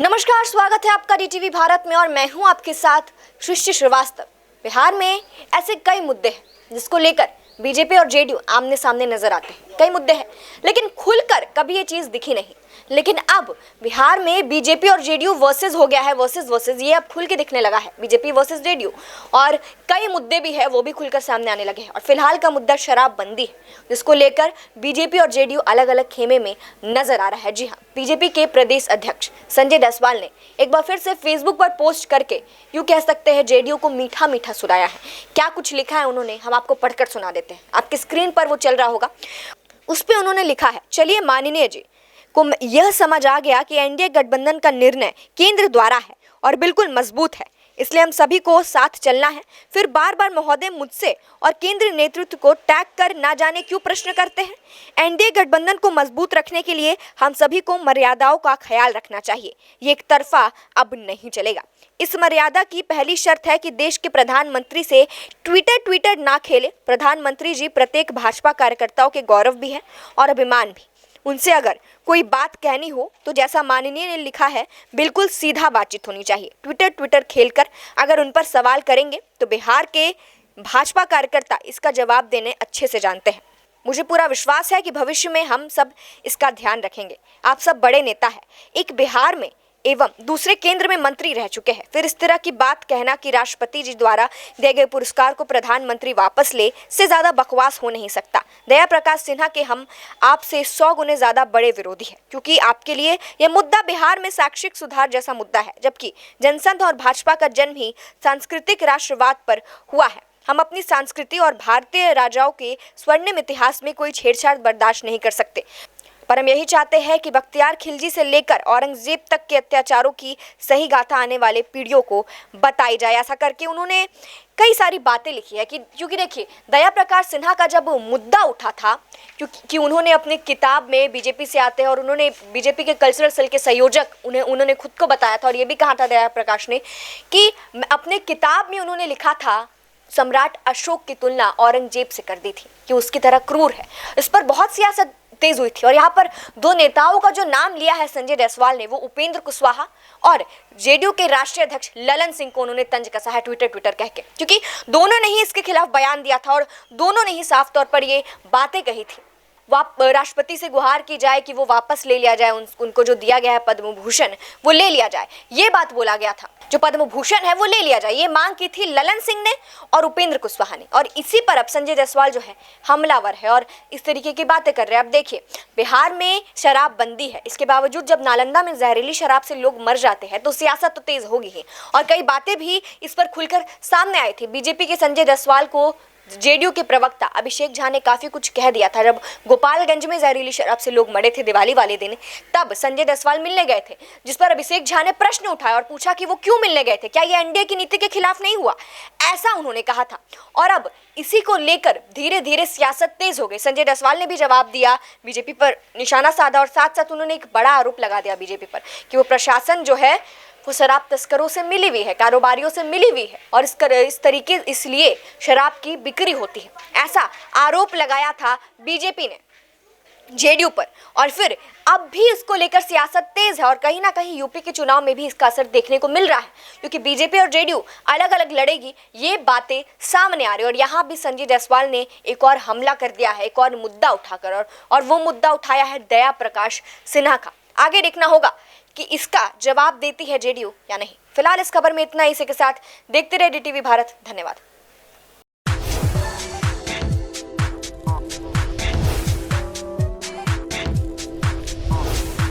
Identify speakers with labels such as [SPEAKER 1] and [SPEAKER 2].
[SPEAKER 1] नमस्कार, स्वागत है आपका डीटीवी भारत में और मैं हूं आपके साथ सृष्टि श्रीवास्तव। बिहार में ऐसे कई मुद्दे हैं जिसको लेकर बीजेपी और जेडीयू आमने सामने नजर आते हैं। कई मुद्दे हैं लेकिन खुलकर कभी ये चीज दिखी नहीं। लेकिन अब बिहार में बीजेपी और जेडीयू वर्सेस हो गया है, वर्सेस ये अब खुल के दिखने लगा है, बीजेपी वर्सेस जेडीयू। और कई मुद्दे भी है वो भी खुलकर सामने आने लगे हैं। और फिलहाल का मुद्दा शराबबंदी है, जिसको लेकर बीजेपी और जेडीयू अलग अलग खेमे में नजर आ रहा है। जी हाँ, बीजेपी के प्रदेश अध्यक्ष संजय जायसवाल ने एक बार फिर से फेसबुक पर पोस्ट करके यूं कह सकते हैं जेडीयू को मीठा मीठा सुनाया है। क्या कुछ लिखा है उन्होंने, हम आपको पढ़कर सुना देते हैं। आपकी स्क्रीन पर वो चल रहा होगा, उस पर उन्होंने लिखा है, चलिए माननीय जी को यह समझ आ गया कि एनडीए गठबंधन का निर्णय केंद्र द्वारा है और बिल्कुल मजबूत है, इसलिए हम सभी को साथ चलना है। फिर बार बार महोदय मुझसे और केंद्रीय नेतृत्व को टैग कर ना जाने क्यों प्रश्न करते हैं। एनडीए गठबंधन को मजबूत रखने के लिए हम सभी को मर्यादाओं का ख्याल रखना चाहिए, ये एक तरफा अब नहीं चलेगा। इस मर्यादा की पहली शर्त है कि देश के प्रधानमंत्री से ट्विटर ना खेले। प्रधानमंत्री जी प्रत्येक भाजपा कार्यकर्ताओं के गौरव भी है और अभिमान भी। उनसे अगर कोई बात कहनी हो तो जैसा माननीय ने लिखा है, बिल्कुल सीधा बातचीत होनी चाहिए। ट्विटर खेलकर अगर उन पर सवाल करेंगे तो बिहार के भाजपा कार्यकर्ता इसका जवाब देने अच्छे से जानते हैं। मुझे पूरा विश्वास है कि भविष्य में हम सब इसका ध्यान रखेंगे। आप सब बड़े नेता हैं, एक बिहार में एवं दूसरे केंद्र में मंत्री रह चुके हैं। फिर इस तरह की बात कहना कि राष्ट्रपति जी द्वारा दिए गए पुरस्कार को प्रधानमंत्री वापस ले, से ज्यादा बकवास हो नहीं सकता। दया प्रकाश सिन्हा के हम आपसे 100 गुने ज्यादा बड़े विरोधी हैं, क्योंकि आपके लिए यह मुद्दा बिहार में शैक्षिक सुधार जैसा मुद्दा है, जबकि जनसंघ और भाजपा का जन्म ही सांस्कृतिक राष्ट्रवाद पर हुआ है। हम अपनी संस्कृति और भारतीय राजाओं के स्वर्णिम इतिहास में कोई छेड़छाड़ बर्दाश्त नहीं कर सकते, पर हम यही चाहते हैं कि बख्तियार खिलजी से लेकर औरंगजेब तक के अत्याचारों की सही गाथा आने वाले पीढ़ियों को बताई जाए। ऐसा करके उन्होंने कई सारी बातें लिखी है क्योंकि देखिए, दया प्रकाश सिन्हा का जब मुद्दा उठा था, क्योंकि उन्होंने अपनी किताब में बीजेपी से आते हैं और उन्होंने बीजेपी के कल्चरल सेल के संयोजक उन्होंने खुद को बताया था और ये भी कहा था दया प्रकाश ने कि अपने किताब में उन्होंने लिखा था सम्राट अशोक की तुलना औरंगजेब से कर दी थी कि उसकी तरह क्रूर है। इस पर बहुत सियासत तेज हुई थी और यहाँ पर दो नेताओं का जो नाम लिया है संजय जायसवाल ने, वो उपेंद्र कुशवाहा और जेडीयू के राष्ट्रीय अध्यक्ष ललन सिंह को उन्होंने तंज कसा है ट्विटर कह के, क्योंकि दोनों ने ही इसके खिलाफ बयान दिया था और दोनों ने ही साफ तौर पर ये बातें कही थी। राष्ट्रपति से गुहार की जाए कि वो वापस ले लिया जाए, उनको जो दिया गया है पद्म भूषण वो ले लिया जाए, ये बात बोला गया था। जो पद्म भूषण है वो ले लिया जाए, ये मांग की थी ललन सिंह ने और उपेंद्र कुशवाहा ने। और इसी पर अब संजय जायसवाल जो है हमलावर है और इस तरीके की बातें कर रहे हैं। अब देखिए, बिहार में शराबबंदी है, इसके बावजूद जब नालंदा में जहरीली शराब से लोग मर जाते हैं तो सियासत तो तेज होगी ही। और कई बातें भी इस पर खुलकर सामने आई थी। बीजेपी के संजय जायसवाल को जेडीयू के प्रवक्ता अभिषेक झा ने काफी कुछ कह दिया था। जब गोपालगंज में जहरीली शराब से लोग मरे थे दिवाली वाले दिन, तब संजय जायसवाल मिलने गए थे, जिस पर अभिषेक झा ने प्रश्न उठाया और पूछा कि वो क्यों मिलने गए थे, क्या ये एनडीए की नीति के खिलाफ नहीं हुआ, ऐसा उन्होंने कहा था। और अब इसी को लेकर धीरे धीरे सियासत तेज हो गई। संजय जायसवाल ने भी जवाब दिया, बीजेपी पर निशाना साधा और साथ साथ उन्होंने एक बड़ा आरोप लगा दिया बीजेपी पर कि वो प्रशासन जो है वो शराब तस्करों से मिली हुई है, कारोबारियों से मिली हुई है और इसलिए शराब की बिक्री होती है, ऐसा आरोप लगाया था बीजेपी ने जेडीयू पर। और फिर अब भी इसको लेकर सियासत तेज है और कहीं ना कहीं यूपी के चुनाव में भी इसका असर देखने को मिल रहा है, क्योंकि बीजेपी और जेडीयू अलग अलग लड़ेगी, ये बातें सामने आ रही है। और यहाँ भी संजय जायसवाल ने एक और हमला कर दिया है, एक और मुद्दा उठाकर, और वो मुद्दा उठाया है दया प्रकाश सिन्हा का। आगे देखना होगा कि इसका जवाब देती है जेडीयू या नहीं। फिलहाल इस खबर में इतना ही। इसी के साथ देखते रहे डीटीवी भारत। धन्यवाद।